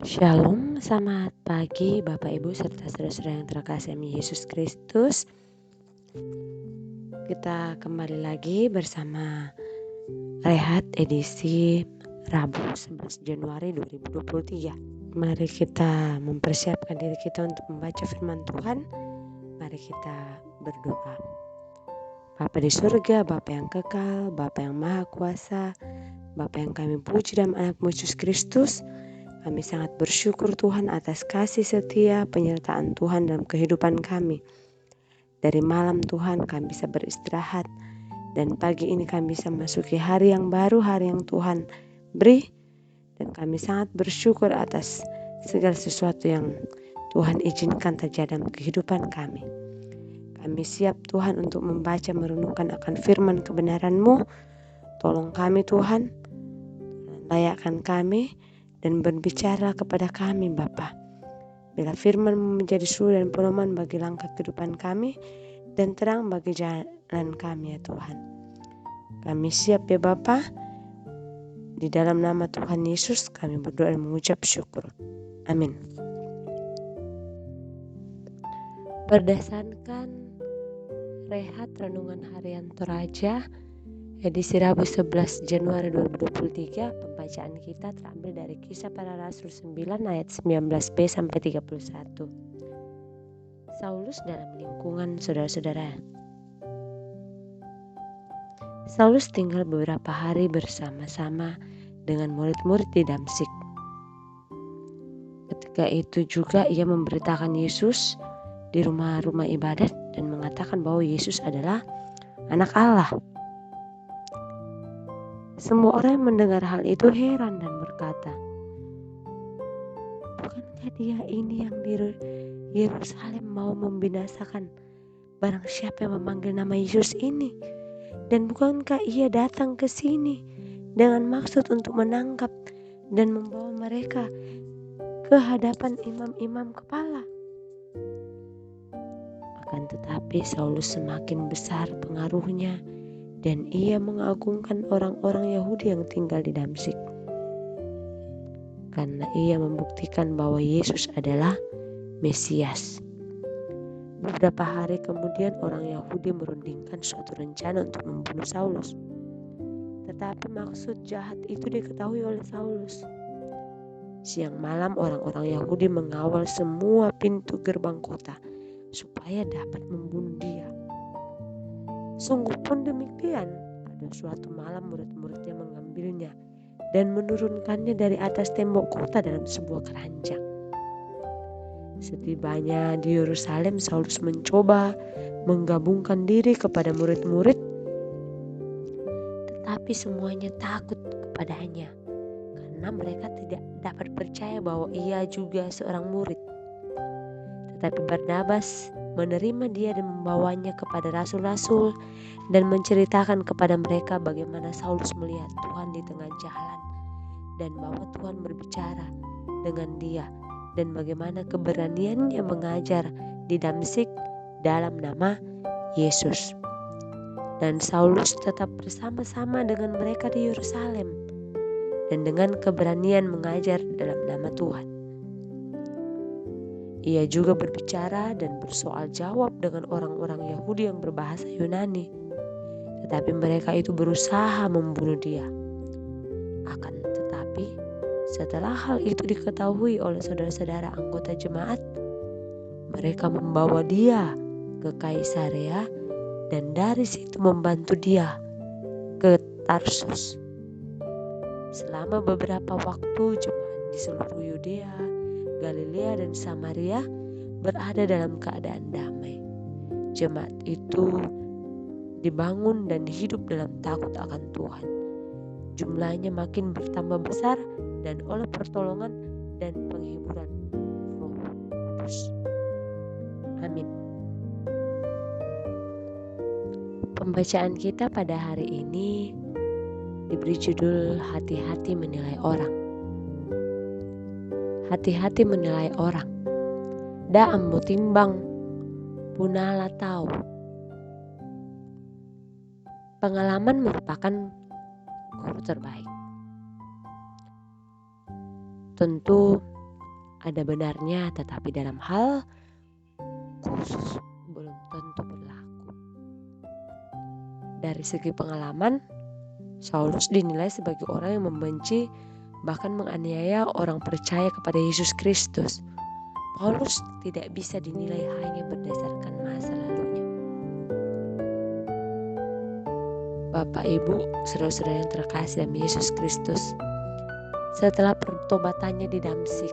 Shalom, selamat pagi Bapak Ibu serta saudara-saudara yang terkasih Yesus Kristus. Kita kembali lagi bersama Rehat edisi Rabu 11 Januari 2023. Mari kita mempersiapkan diri kita untuk membaca firman Tuhan. Mari kita berdoa. Bapa di surga, Bapa yang kekal, Bapa yang maha kuasa, Bapa yang kami puji dalam anak-Mu Yesus Kristus, kami sangat bersyukur Tuhan atas kasih setia penyertaan Tuhan dalam kehidupan kami. Dari malam Tuhan kami bisa beristirahat, dan pagi ini kami bisa masuki hari yang baru, hari yang Tuhan beri. Dan kami sangat bersyukur atas segala sesuatu yang Tuhan izinkan terjadi dalam kehidupan kami. Kami siap Tuhan untuk membaca merenungkan akan firman kebenaran-Mu. Tolong kami Tuhan, layakkan kami dan berbicara kepada kami Bapa. Bila firman menjadi suri dan pedoman bagi langkah kehidupan kami dan terang bagi jalan kami ya Tuhan. Kami siap ya Bapa. Di dalam nama Tuhan Yesus kami berdoa dan mengucap syukur. Amin. Berdasarkan Rehat Renungan Harian Toraja edisi Rabu 11 Januari 2023, pembacaan kita terambil dari Kisah Para Rasul 9 ayat 19b sampai 31. Saulus dalam lingkungan saudara-saudara. Saulus tinggal beberapa hari bersama-sama dengan murid-murid di Damsyik. Ketika itu juga ia memberitakan Yesus di rumah-rumah ibadat dan mengatakan bahwa Yesus adalah anak Allah. Semua orang yang mendengar hal itu heran dan berkata, bukankah dia ini yang di Yerusalem mau membinasakan barang siapa yang memanggil nama Yesus ini? Dan bukankah ia datang ke sini dengan maksud untuk menangkap dan membawa mereka ke hadapan imam-imam kepala? Akan tetapi Saulus semakin besar pengaruhnya dan ia mengagungkan orang-orang Yahudi yang tinggal di Damsyik, karena ia membuktikan bahwa Yesus adalah Mesias. Beberapa hari kemudian orang Yahudi merundingkan suatu rencana untuk membunuh Saulus. Tetapi maksud jahat itu diketahui oleh Saulus. Siang malam orang-orang Yahudi mengawal semua pintu gerbang kota supaya dapat membunuh dia. Sungguh pun demikian, pada suatu malam murid-muridnya mengambilnya dan menurunkannya dari atas tembok kota dalam sebuah keranjang. Setibanya di Yerusalem, Saulus mencoba menggabungkan diri kepada murid-murid, tetapi semuanya takut kepadanya karena mereka tidak dapat percaya bahwa ia juga seorang murid. Tetapi Barnabas menerima dia dan membawanya kepada rasul-rasul dan menceritakan kepada mereka bagaimana Saulus melihat Tuhan di tengah jalan dan bahwa Tuhan berbicara dengan dia dan bagaimana keberaniannya mengajar di Damsyik dalam nama Yesus. Dan Saulus tetap bersama-sama dengan mereka di Yerusalem dan dengan keberanian mengajar dalam nama Tuhan. Ia juga berbicara dan bersoal jawab dengan orang-orang Yahudi yang berbahasa Yunani, tetapi mereka itu berusaha membunuh dia. Akan tetapi setelah hal itu diketahui oleh saudara-saudara anggota jemaat, mereka membawa dia ke Kaisarea dan dari situ membantu dia ke Tarsus. Selama beberapa waktu jemaat di seluruh Yudea, Galilea dan Samaria berada dalam keadaan damai. Jemaat itu dibangun dan hidup dalam takut akan Tuhan. Jumlahnya makin bertambah besar dan oleh pertolongan dan penghiburan Roh Kudus. Amin. Pembacaan kita pada hari ini diberi judul hati-hati menilai orang. Hati-hati menilai orang. Da ambo timbang, punala tahu. Pengalaman merupakan guru terbaik. tentu ada benarnya, tetapi dalam hal khusus belum tentu berlaku. Dari segi pengalaman, Saulus dinilai sebagai orang yang membenci bahkan menganiaya orang percaya kepada Yesus Kristus. Paulus tidak bisa dinilai hanya berdasarkan masa lalunya. Bapak, Ibu, saudara-saudara yang terkasih dalam Yesus Kristus, setelah pertobatannya di Damsyik,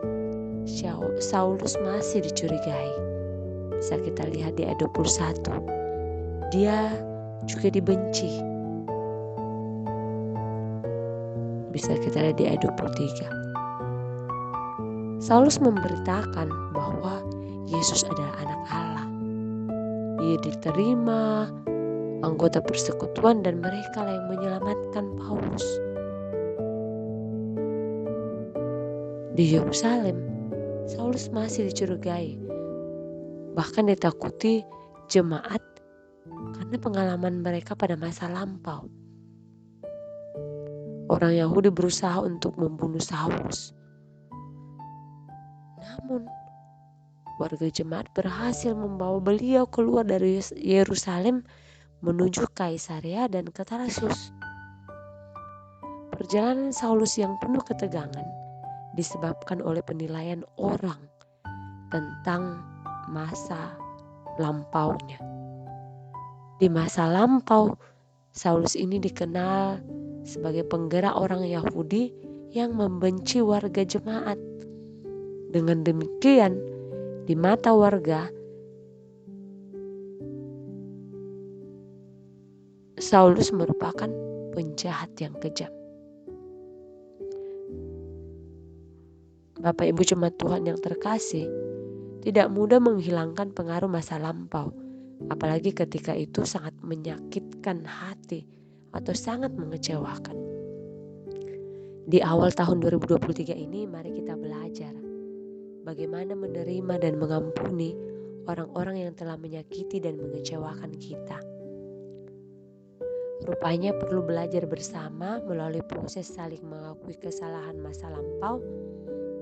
Saulus masih dicurigai. Bisa kita lihat di ayat 21. Dia juga dibenci. Bisa kita lihat di ayat 23. Saulus memberitakan bahwa Yesus adalah anak Allah. Ia diterima anggota persekutuan dan mereka lah yang menyelamatkan Paulus. Di Yerusalem, Saulus masih dicurigai, bahkan ditakuti jemaat karena pengalaman mereka pada masa lampau. Orang Yahudi berusaha untuk membunuh Saulus. Namun, warga jemaat berhasil membawa beliau keluar dari Yerusalem menuju Kaisarea dan ke Tarsus. Perjalanan Saulus yang penuh ketegangan disebabkan oleh penilaian orang tentang masa lampaunya. Di masa lampau, Saulus ini dikenal sebagai penggerak orang Yahudi yang membenci warga jemaat. Dengan demikian, di mata warga, Saulus merupakan penjahat yang kejam. Bapak Ibu jemaat Tuhan yang terkasih, tidak mudah menghilangkan pengaruh masa lampau, apalagi ketika itu sangat menyakitkan hati atau sangat mengecewakan. Di awal tahun 2023 ini, mari kita belajar bagaimana menerima dan mengampuni orang-orang yang telah menyakiti dan mengecewakan kita. Rupanya perlu belajar bersama melalui proses saling mengakui kesalahan masa lampau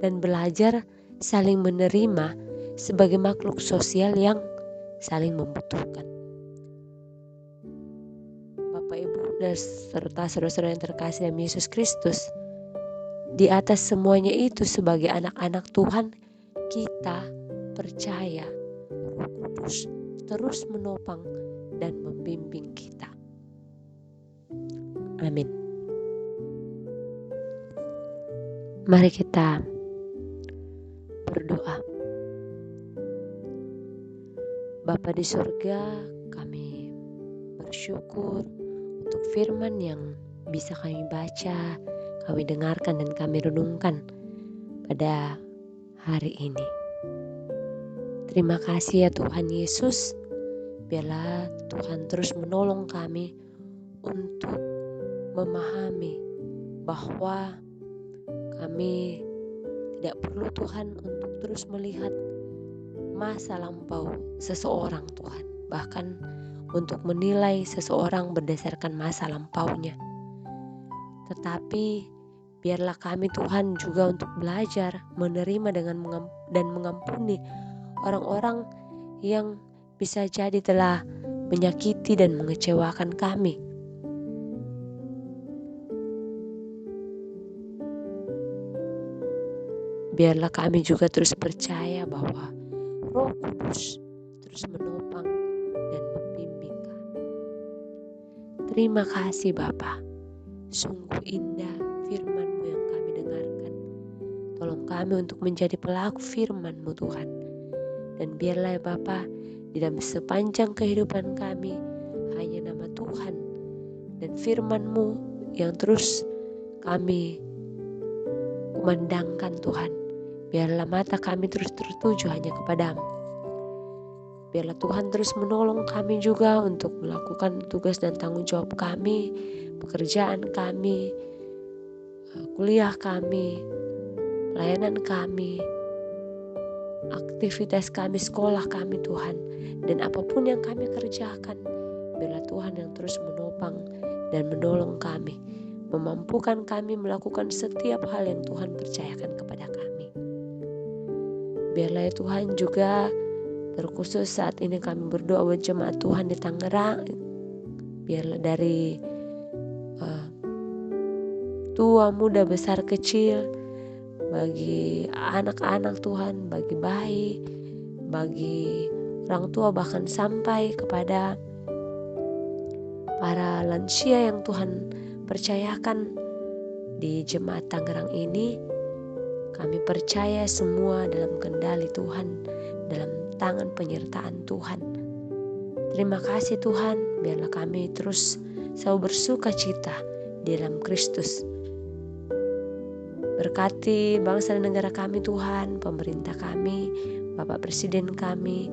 dan belajar saling menerima sebagai makhluk sosial yang saling membutuhkan. Bapak, Ibu, dan serta saudara-saudara yang terkasih dalam Yesus Kristus, di atas semuanya itu sebagai anak-anak Tuhan, kita percaya Roh Kudus terus menopang dan membimbing kita. Amin. Mari kita berdoa. Bapa di surga, kami bersyukur untuk firman yang bisa kami baca, kami dengarkan dan kami renungkan pada hari ini. Terima kasih ya Tuhan Yesus. Biarlah Tuhan terus menolong kami untuk memahami bahwa kami tidak perlu Tuhan untuk terus melihat masa lampau seseorang Tuhan. Bahkan untuk menilai seseorang berdasarkan masa lampaunya. Tetapi biarlah kami Tuhan juga untuk belajar menerima dan mengampuni orang-orang yang bisa jadi telah menyakiti dan mengecewakan kami. Biarlah kami juga terus percaya bahwa Roh Kudus terus menopang dan membimbing kami. Terima kasih Bapa. Sungguh indah firman-Mu yang kami dengarkan. Tolong kami untuk menjadi pelaku firman-Mu Tuhan. Dan biarlah Bapa, di dalam sepanjang kehidupan kami hanya nama Tuhan dan firman-Mu yang terus kami kumandangkan Tuhan. Biarlah mata kami terus tertuju hanya kepadamu. Biarlah Tuhan terus menolong kami juga untuk melakukan tugas dan tanggung jawab kami, pekerjaan kami, kuliah kami, pelayanan kami, aktivitas kami, sekolah kami Tuhan. Dan apapun yang kami kerjakan, biarlah Tuhan yang terus menopang dan menolong kami. memampukan kami melakukan setiap hal yang Tuhan percayakan kepada kami. Biarlah ya Tuhan juga terkhusus saat ini kami berdoa buat jemaat Tuhan di Tangerang. Biarlah dari tua, muda, besar, kecil, bagi anak-anak Tuhan, bagi bayi, bagi orang tua, bahkan sampai kepada para lansia yang Tuhan percayakan di jemaat Tangerang ini. Kami percaya semua dalam kendali Tuhan, dalam tangan penyertaan Tuhan. Terima kasih Tuhan, biarlah kami terus selalu bersuka cita di dalam Kristus. Berkati bangsa dan negara kami Tuhan, pemerintah kami, Bapak Presiden kami,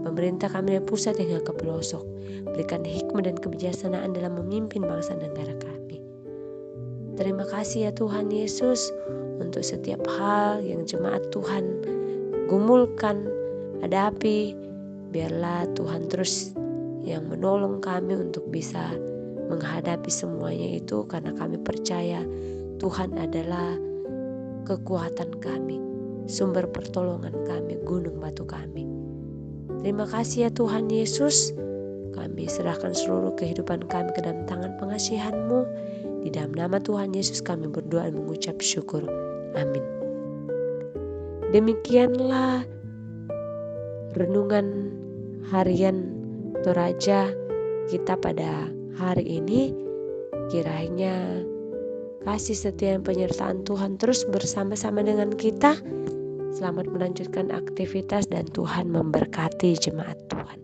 pemerintah kami dari pusat hingga ke pelosok. Berikan hikmat dan kebijaksanaan dalam memimpin bangsa dan negara kami. Terima kasih ya Tuhan Yesus untuk setiap hal yang jemaat Tuhan gumulkan, hadapi. Biarlah Tuhan terus yang menolong kami untuk bisa menghadapi semuanya itu, karena kami percaya Tuhan adalah kekuatan kami, sumber pertolongan kami, gunung batu kami. Terima kasih ya Tuhan Yesus. Kami serahkan seluruh kehidupan kami ke dalam tangan pengasihan-Mu. Di dalam nama Tuhan Yesus kami berdoa dan mengucap syukur. Amin. Demikianlah renungan harian Toraja kita pada hari ini. Kiranya kasih setia dan penyertaan Tuhan terus bersama-sama dengan kita. Selamat melanjutkan aktivitas dan Tuhan memberkati jemaat Tuhan.